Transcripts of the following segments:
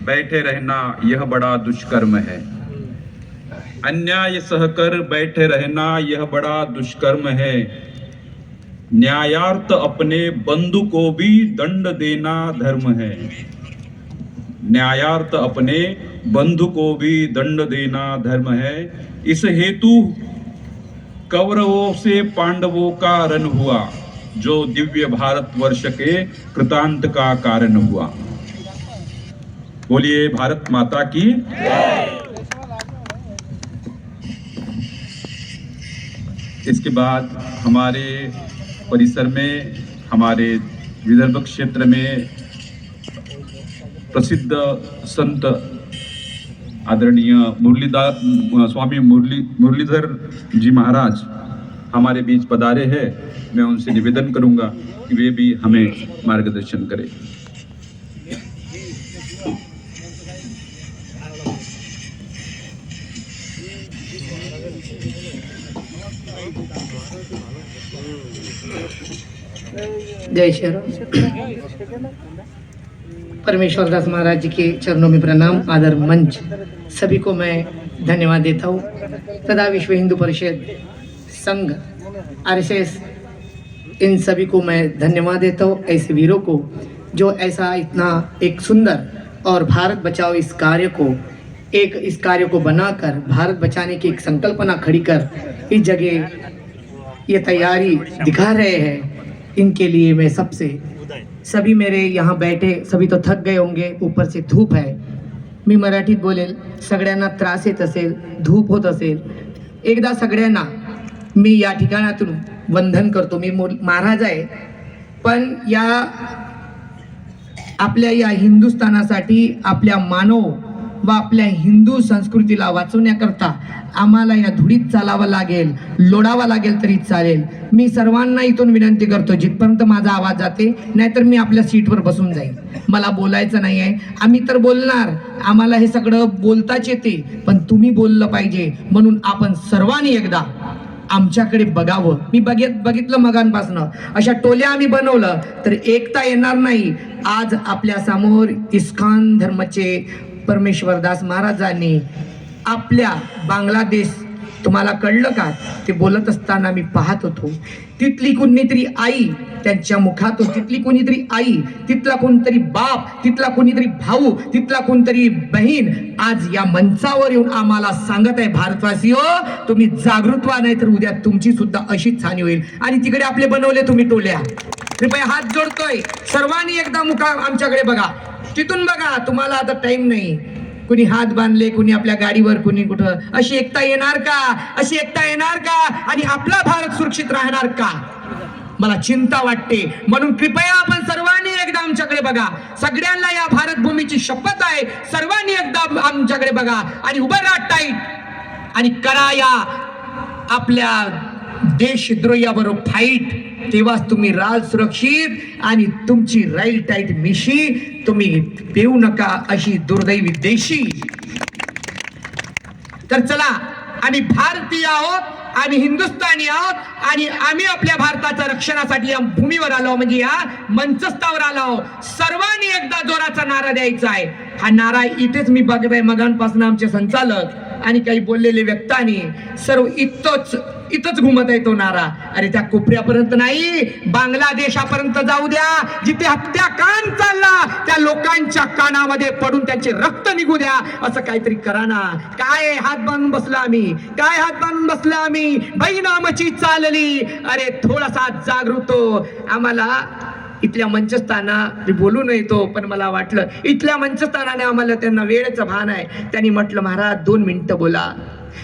बैठे रहना यह बड़ा दुष्कर्म है। अन्याय सहकर बैठे रहना यह बड़ा दुष्कर्म है। न्यायार्थ अपने बंधु को भी दंड देना धर्म है। न्यायार्थ अपने बंधु को भी दंड देना धर्म है। इस हेतु कौरवों से पांडवों का रण हुआ, जो दिव्य भारतवर्ष के कृतांत का कारण हुआ। बोलिए भारत माता की। इसके बाद हमारे परिसर में, हमारे विदर्भ क्षेत्र में प्रसिद्ध संत आदरणीय स्वामी मुरलीधर जी महाराज हमारे बीच पधारे हैं। मैं उनसे निवेदन करूंगा कि वे भी हमें मार्गदर्शन करें। जय श्री राम। परमेश्वर दास महाराज जी के चरणों में प्रणाम, आदर मंच सभी को मैं धन्यवाद देता हूँ तथा विश्व हिंदू परिषद संघ आरएसएस इन सभी को मैं धन्यवाद देता हूँ, ऐसे वीरों को जो ऐसा इतना एक सुंदर और भारत बचाओ इस कार्य को बनाकर भारत बचाने की एक संकल्पना खड़ी कर इस जगह ये तैयारी दिखा रहे हैं। इनके लिए मैं सभी मेरे यहाँ बैठे सभी तो थक गए होंगे, ऊपर से धूप है। मी मराठीत बोलेल, सगळ्यांना त्रास येत असेल, धूप होत असेल, एकदा सगळ्यांना मी या ठिकाणातून वंदन करतो। मी महाराज आहे, पण या आपल्या या हिंदुस्थानासाठी, आपल्या मानव व आपल्या हिंदू संस्कृतीला वाचवण्याकरता आम्हाला या धुळीत चालावं लागेल, लोडावं लागेल तरी चालेल। मी सर्वांना इथून विनंती करतो, जिथपर्यंत माझा आवाज जाते, नाहीतर मी आपल्या सीटवर बसून जाईल, मला बोलायचं नाही आहे। आम्ही तर बोलणार, आम्हाला हे सगळं बोलताच येते, पण तुम्ही बोललं पाहिजे, म्हणून आपण सर्वांनी एकदा आमच्याकडे बघावं। मी बघितलं मगांपासनं, अशा टोल्या आम्ही बनवलं तर एकता येणार नाही। आज आपल्या समोर इस्कॉन धर्माचे परमेश्वरदास महाराजांनी आपल्या बांगलादेश, तुम्हाला कळलं का, ते बोलत असताना मी पाहत होतो, तिथली कोणीतरी आई, त्यांच्या मुखातून तिथली कोणीतरी आई, तिथला कोणतरी बाप, तिथला कोणीतरी भाऊ, तिथला कोणतरी बहीण आज या मंचावर येऊन आम्हाला सांगत आहे, भारतवासियो तुम्ही जागृत व्हा, नाही तर उद्या तुमची सुद्धा अशीच हानी होईल। आणि तिकडे आपले बनवले तुम्ही टोल्या, कृपया हात जोडतोय, सर्वांनी एकदा मुखा आमच्याकडे बघा, तिथून बघा, तुम्हाला आता टाइम नाही। कुणी हात बांधले, कुणी आपल्या गाडीवर, कुणी कुठं, अशी एकता येणार का? अशी एकता येणार का? आणि आपला भारत सुरक्षित राहणार का? मला चिंता वाटते। म्हणून कृपया आपण सर्वांनी एकदा आमच्याकडे बघा, सगळ्यांना या भारत भूमीची शपथ आहे, सर्वांनी एकदा आमच्याकडे बघा आणि उभं राहा टाईट आणि करा या आपल्या देशद्रोहाबरोबर फाईट, तेव्हाच तुम्ही राज सुरक्षित आणि तुमची राईल टाईट मिशी तुम्ही पेऊ नका, अशी दुर्दैवी देशी। तर चला, आम्ही भारतीय आहोत, आम्ही हिंदुस्थानी आहोत आणि आम्ही आपल्या भारताच्या रक्षणासाठी या भूमीवर आलो, म्हणजे या मंचस्थावर आलो। सर्वांनी एकदा जोराचा नारा द्यायचा आहे। हा नारा इथेच मी बघतोय, मगांपासून आमचे संचालक आणि काही बोललेले व्यक्तांनी सर्व इथंच घुमत आहे तो नारा। अरे त्या कोपऱ्यापर्यंत नाही, बांगलादेशापर्यंत जाऊ द्या, जिथे हत्याकांड चालला त्या लोकांच्या कानामध्ये पडून त्यांचे रक्त निघू द्या, असं काहीतरी करा ना। काय हात बांधून बसला आम्ही, काय हात बांधून बसला आम्ही, बाई नामाची चालली। अरे थोडासा जागृत हो। आम्हाला इथल्या मंचस्थाना मी बोलू नये तो, पण मला वाटलं इथल्या मंचस्थानाने आम्हाला, त्यांना वेळेचं भान आहे, त्यांनी म्हटलं महाराज 2 मिनिटं बोला,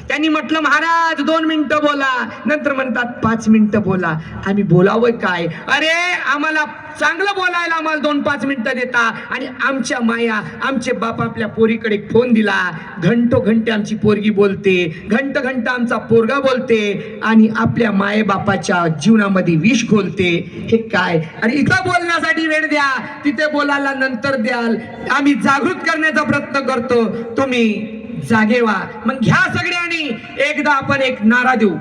त्यांनी म्हटलं महाराज 2 मिनिटं बोला, नंतर म्हणतात 5 मिनिटं बोला। आम्ही बोलावं काय? अरे आम्हाला चांगलं बोलायला आम्हाला 2-5 मिनिटं देता आणि आमच्या माया, आमचे बाप आपल्या पोरीकडे फोन दिला, घंटे आमची पोरगी बोलते, घंटा आमचा पोरगा बोलते आणि आपल्या माये बापाच्या जीवनामध्ये विष घोलते। हे काय? अरे इथं बोलण्यासाठी वेळ द्या, तिथे बोलायला नंतर द्याल। आम्ही जागृत करण्याचा प्रयत्न करतो, तुम्ही जागे व्हा। मग घ्या सगळ्यांनी एकदा आपण एक नारा देऊ,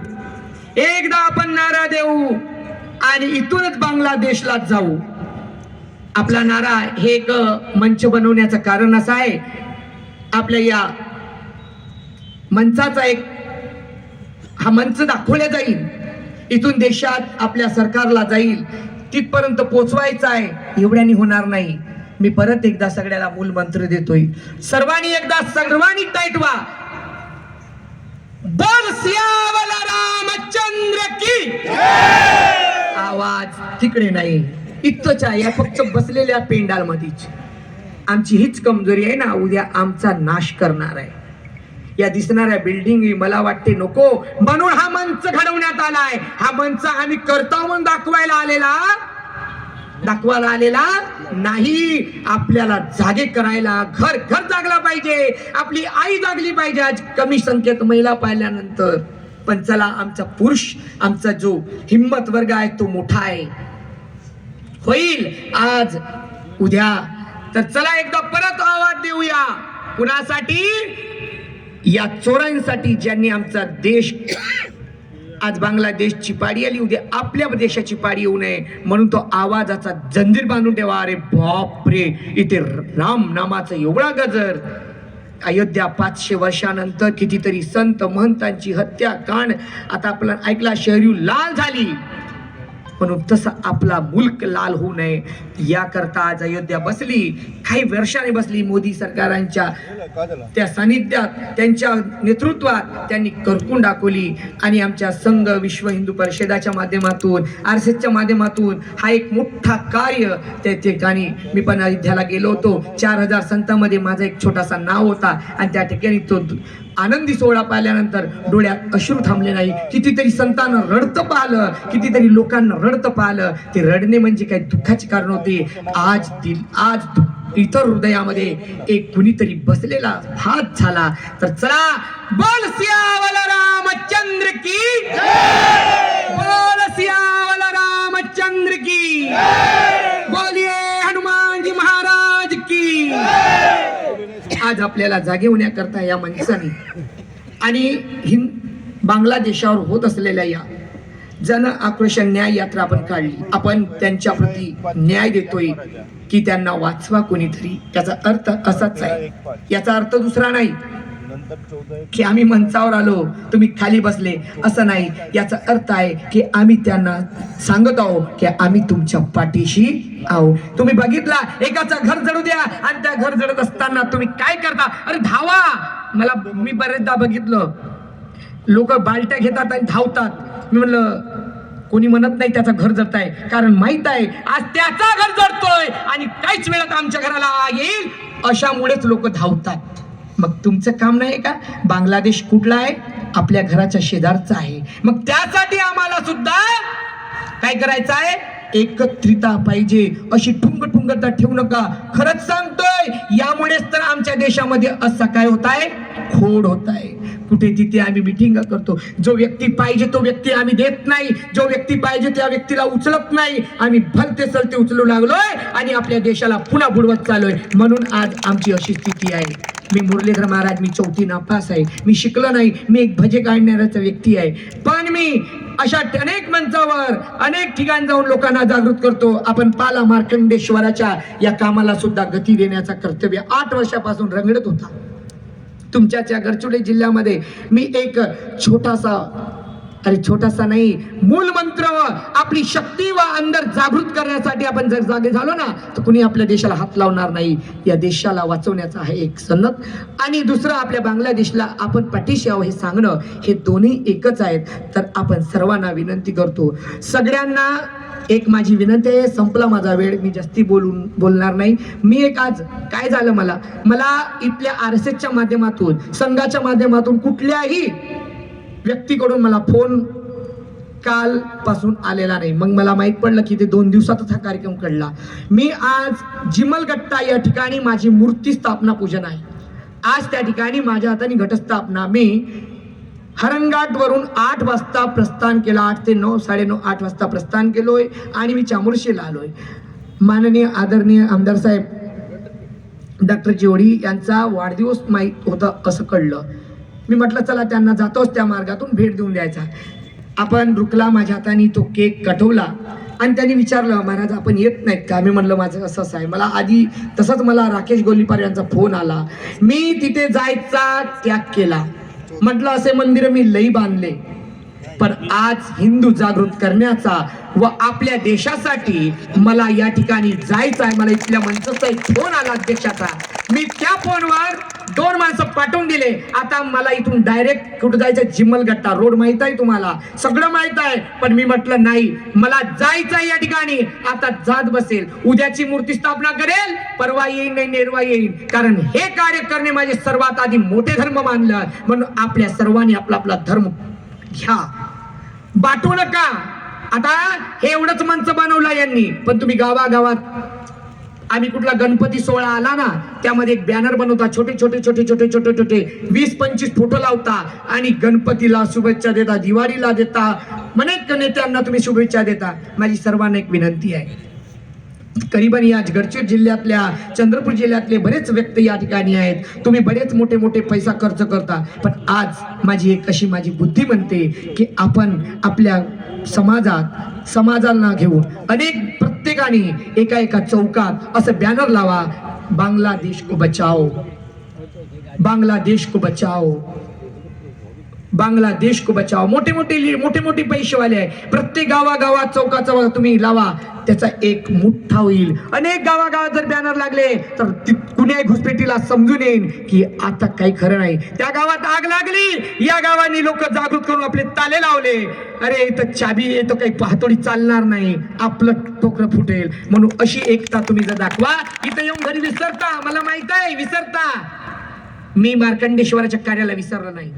एकदा आपण नारा देऊ आणि इथूनच बांगलादेशला जाऊ। आपला नारा हे एक मंच बनवण्याचं कारण असं आहे, आपल्या या मंचाचा एक हा मंच दाखवला जाईल, इथून देशात आपल्या सरकारला जाईल, तिथपर्यंत पोचवायचं आहे. एवढ्यानी होणार नाही. मी परत एकदा सगळ्याला मूल मंत्र देतोय, सर्वांनी एकदा सर्वांनी टाईट व्हा. बोल सियावला रामचंद्र की आवाज तिकडे नाही, इथंच आहे, या फक्त बसलेल्या पेंडाल मध्येच. आमची हीच कमजोरी आहे ना, उद्या आमचा नाश करणार आहे. या दिसणाऱ्या बिल्डिंग मला वाटते नको, म्हणून हा मंच घडवण्यात आलाय. हा मंच आम्ही करतो म्हणून दाखवायला आलेला नाही. आपल्याला जागे करायला, घर घर जागला पाहिजे, आपली आई जागली पाहिजे. आज कमी संख्येत महिला पाहिल्यानंतर, पण चला आमचा पुरुष, आमचा जो हिम्मत वर्ग आहे तो मोठा आहे, होईल आज उद्या. तर चला एकदा परत आवाज देऊया. कुणासाठी? या चोरांसाठी, ज्यांनी आमचा देश, आज बांगलादेशची पाडी आली, उद्या आपल्या देशाची पाडी येऊ नये म्हणून तो आवाजाचा जंजीर बांधून ठेवा. अरे बाप रे, इथे राम नामाचं एवढा गजर. अयोध्या 500 वर्षानंतर कितीतरी संत महंतांची हत्याकांड आता आपला ऐकला, शहरी लाल झाली, म्हणून तसा आपला मुल्क लाल होऊ नये याकरता आज अयोध्या बसली. काही वर्षाने बसली. मोदी सरकारांच्या त्या सानिध्यात, त्यांच्या नेतृत्वात त्यांनी करकून दाखवली. आणि आमच्या संघ, विश्व हिंदू परिषदाच्या माध्यमातून, RSSच्या माध्यमातून हा एक मोठा कार्य त्या ठिकाणी. मी पण अयोध्याला गेलो होतो. 4000 संतांमध्ये माझा एक छोटासा नाव होता, आणि त्या ठिकाणी तो आनंदी सोहळा पाहिल्यानंतर डोळ्यात अश्रू थांबले नाही. कितीतरी संतांना रडतं पाहिलं, कितीतरी लोकांना रडतं पाहिलं. ते रडणे म्हणजे काही दुःखाचे कारण होते. आज इतर हृदयामध्ये एक कुणीतरी बसलेला हात झाला. तर चला, बोल सियावला रामचंद्र की, बोल सियावला रामचंद्र की, बोलिए हनुमान जी महाराज की. आज आपल्याला जागे होण्याकरता या माणसाने आणि बांगलादेशावर होत असलेल्या या जन आक्रोश न्याय यात्रा आपण काढली. आपण त्यांच्या प्रती न्याय देतोय की त्यांना वाचवा कोणीतरी. याचा अर्थ असाच आहे, याचा अर्थ दुसरा नाही की आम्ही मंचावर आलो, तुम्ही खाली बसले, असं नाही. याचा अर्थ आहे की आम्ही त्यांना सांगत आहोत की आम्ही तुमच्या पाठीशी आहो. तुम्ही बघितला, एकाचं घर जळू द्या आणि त्या घर जळत असताना तुम्ही काय करता? अरे धावा. मी बरेचदा बघितलं, लोक बालट्या घेतात आणि धावतात. मी म्हणलं, कोणी म्हणत नाही त्याचं घर जळत आहे, कारण माहित आहे आज त्याचा घर जळतोय आणि काहीच वेळात आमच्या घराला येईल, अशामुळेच लोक धावतात. मग तुमचं काम नाही का? बांगलादेश कुठला आहे? आपल्या घराच्या शेजारचा आहे. मग त्यासाठी आम्हाला सुद्धा काय करायचं आहे? एकत्रिता पाहिजे. अशी ठुंगठुंगता ठेवू नका. खरंच सांगतोय, यामुळेच तर आमच्या देशामध्ये असं काय होत आहे, खोड होत आहे. कुठे तिथे आम्ही मिटिंग करतो, जो व्यक्ती पाहिजे तो व्यक्ती आम्ही देत नाही, जो व्यक्ती पाहिजे त्या व्यक्तीला उचलत नाही. आम्ही भलते सलते उचलू लागलोय आणि आपल्या देशाला पुन्हा बुडवत चाललोय. म्हणून आज आमची अशी स्थिती आहे. मी मुरलीधर महाराज, मी 4थी नापास आहे, मी शिकलो नाही, मी एक भजे काढणाऱ्याचा व्यक्ती आहे, पण मी अशा अनेक मंचावर अनेक ठिकाणी जाऊन लोकांना जागृत करतो. आपण पाला मार्कंडेश्वराच्या या कामाला सुद्धा गती देण्याचा कर्तव्य 8 वर्षापासून रंगडत होता. तुमच्या गडचिरोली जिल्ह्यामध्ये मी एक छोटासा नाही, मूल मंत्र, आपली शक्ती व अंदर जागृत करण्यासाठी आपण जर जागे झालो ना, तर कुणी आपल्या देशाला हात लावणार नाही. या देशाला वाचवण्याचा आहे एक सन्नत. आणि दुसरं, आपल्या बांगलादेशला आपण पाठीशी आहो हे सांगणं, हे दोन्ही एकच आहेत. तर आपण सर्वांना विनंती करतो, सगळ्यांना एक माझी विनंती आहे. संपला माझा वेळ, मी जास्ती बोलणार नाही. मी एक आज काय झालं, मला इथल्या RSSच्या माध्यमातून, संघाच्या माध्यमातून कुठल्याही व्यक्तीकडून मला फोन कालपासून आलेला नाही. मग मला माहीत पडलं की ते 2 दिवसातच हा कार्यक्रम घडला. मी आज जिमलगट्टा या ठिकाणी माझी मूर्ती स्थापना पूजन आहे. आज त्या ठिकाणी माझ्या हाताने घटस्थापना, मी हरंगाटवरून 8 वाजता प्रस्थान केलं. 8 ते 9, 9:30, 8 वाजता प्रस्थान केलोय आणि मी चामुर्शीला आलोय. माननीय आदरणीय आमदार साहेब डॉक्टर जोडी यांचा वाढदिवस माहीत होता असं कळलं. मी म्हटलं चला त्यांना जातोच त्या मार्गातून भेट देऊन द्यायचा. आपण रुकला, माझ्या हाताने तो केक कटवला आणि त्यांनी विचारलं महाराज आपण येत नाहीत का? मी म्हणलं माझं असंच आहे. मला आधी तसंच मला राकेश गोलीपार यांचा फोन आला. मी तिथे जायचा त्याग केला. म्हटलं असे मंदिर मी लई बांधले, पण आज हिंदू जागृत करण्याचा व आपल्या देशासाठी मला या ठिकाणी जायचं आहे. मला इथल्या मंचाचा एक फोन आला अध्यक्षाचा. मी त्या फोनवर 2 माणसं पाठवून दिले. आता मला इथून डायरेक्ट कुठं जायचं? जिमलगट्टा रोड माहित आहे तुम्हाला, सगळं माहित आहे. पण मी म्हटलं नाही, मला जायचं आहे या ठिकाणी. आता जात बसेल, उद्याची मूर्ती स्थापना करेल, परवा येईन नाही नेरवा येईन. कारण हे कार्य करणे माझे सर्वात आधी मोठे धर्म मानलं. म्हणून आपल्या सर्वांनी आपला आपला धर्म घ्या, बाटू नका. आता हे एवढंच मंच बनवला यांनी, पण तुम्ही गावागावात आम्ही कुठला गणपती सोहळा आला ना, त्यामध्ये एक बॅनर बनवता, छोटे छोटे छोटे छोटे छोटे छोटे 20-25 फोटो लावता आणि गणपतीला शुभेच्छा देता, दिवाळीला देता, अनेक नेत्यांना तुम्ही शुभेच्छा देता. माझी सर्वांना एक विनंती आहे, करीबन या गडचिरोली जिल्ह्यातल्या, चंद्रपूर जिल्ह्यातले बरेच व्यक्ती या ठिकाणी आहेत. तुम्ही बरेच मोठे मोठे पैसा खर्च करता, पण आज माझी एक अशी माझी बुद्धी म्हणते की आपण आपल्या समाजाला घेऊन प्रत्येकाने एका एका चौकात असं बॅनर लावा, बांगलादेश को बचाओ, बांगलादेश को बचाओ, बांगलादेश को बचाओ. मोठे मोठे पैसेवाले आहे. प्रत्येक गावागावात चौकाचा तुम्ही लावा, त्याचा एक मोठा होईल. अनेक गावागावात जर बॅनर लागले तर कुण्याही घुसपेटीला समजून येईल की आता काही खरं नाही. त्या गावात आग लागली, या गावांनी लोक जागृत करून आपले ताले लावले. अरे इथं चाबी येतो, काही पाहतोडी चालणार नाही, आपलं टोकरं फुटेल. म्हणून अशी एकता तुम्ही जर दाखवा. इथं येऊन घरी विसरता, मला माहित आहे विसरता. मी मार्कंडेश्वराच्या कार्याला विसरलं नाही.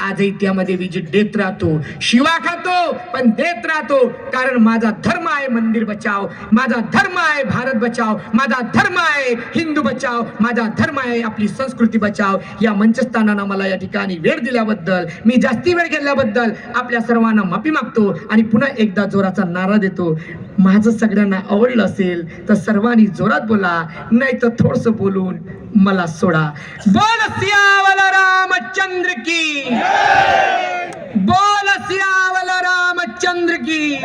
आजही त्यामध्ये विजिट देत राहतो, शिवा खातो, पण देत राहतो. कारण माझा धर्म आहे मंदिर बचाव, माझा धर्म आहे भारत बचाव, माझा धर्म आहे हिंदू बचाव, माझा धर्म आहे आपली संस्कृती बचाव. या मंचस्थानांना मला या ठिकाणी वेळ दिल्याबद्दल, मी जास्ती वेळ घेतल्याबद्दल आपल्या सर्वांना माफी मागतो आणि पुन्हा एकदा जोराचा नारा देतो. माझं सगळ्यांना आवडलं असेल तर सर्वांनी जोरात बोला, नाही तर थोडस बोलून मला सोडा. बोल सियावल रामचंद्र की, बोल सियावल रामचंद्र की,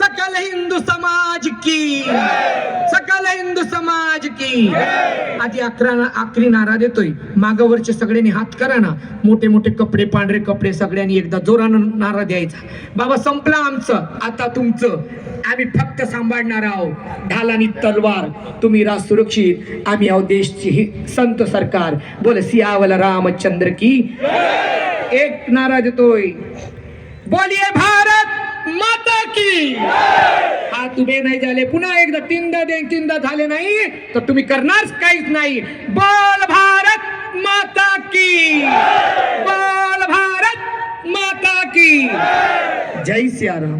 सकल हिंदू समाज की, सकल हिंदू समाज की. आधी आखरी नारा देतोय. मागावरचे सगळ्यांनी हात करा ना, मोठे मोठे कपडे, पांढरे कपडे, सगळ्यांनी एकदा जोरानं नारा द्यायचा. बाबा संपलं आमचं, आता तुमचं. आम्ही फक्त सांभाळणार आहोत ढाल आणि तलवार. तुम्ही राहा सुरक्षित, आम्ही आहोत देशची संत सरकार. बोल सियावल रामचंद्र की. एक नारा देतोय, बोलिये भारत माता की. हात उभे नाही झाले, पुन्हा एकदा तीनदा झाले नाही तर तुम्ही करणार काहीच नाही. बोल भारत माता की, बोल भारत माता की. जय सियाराम.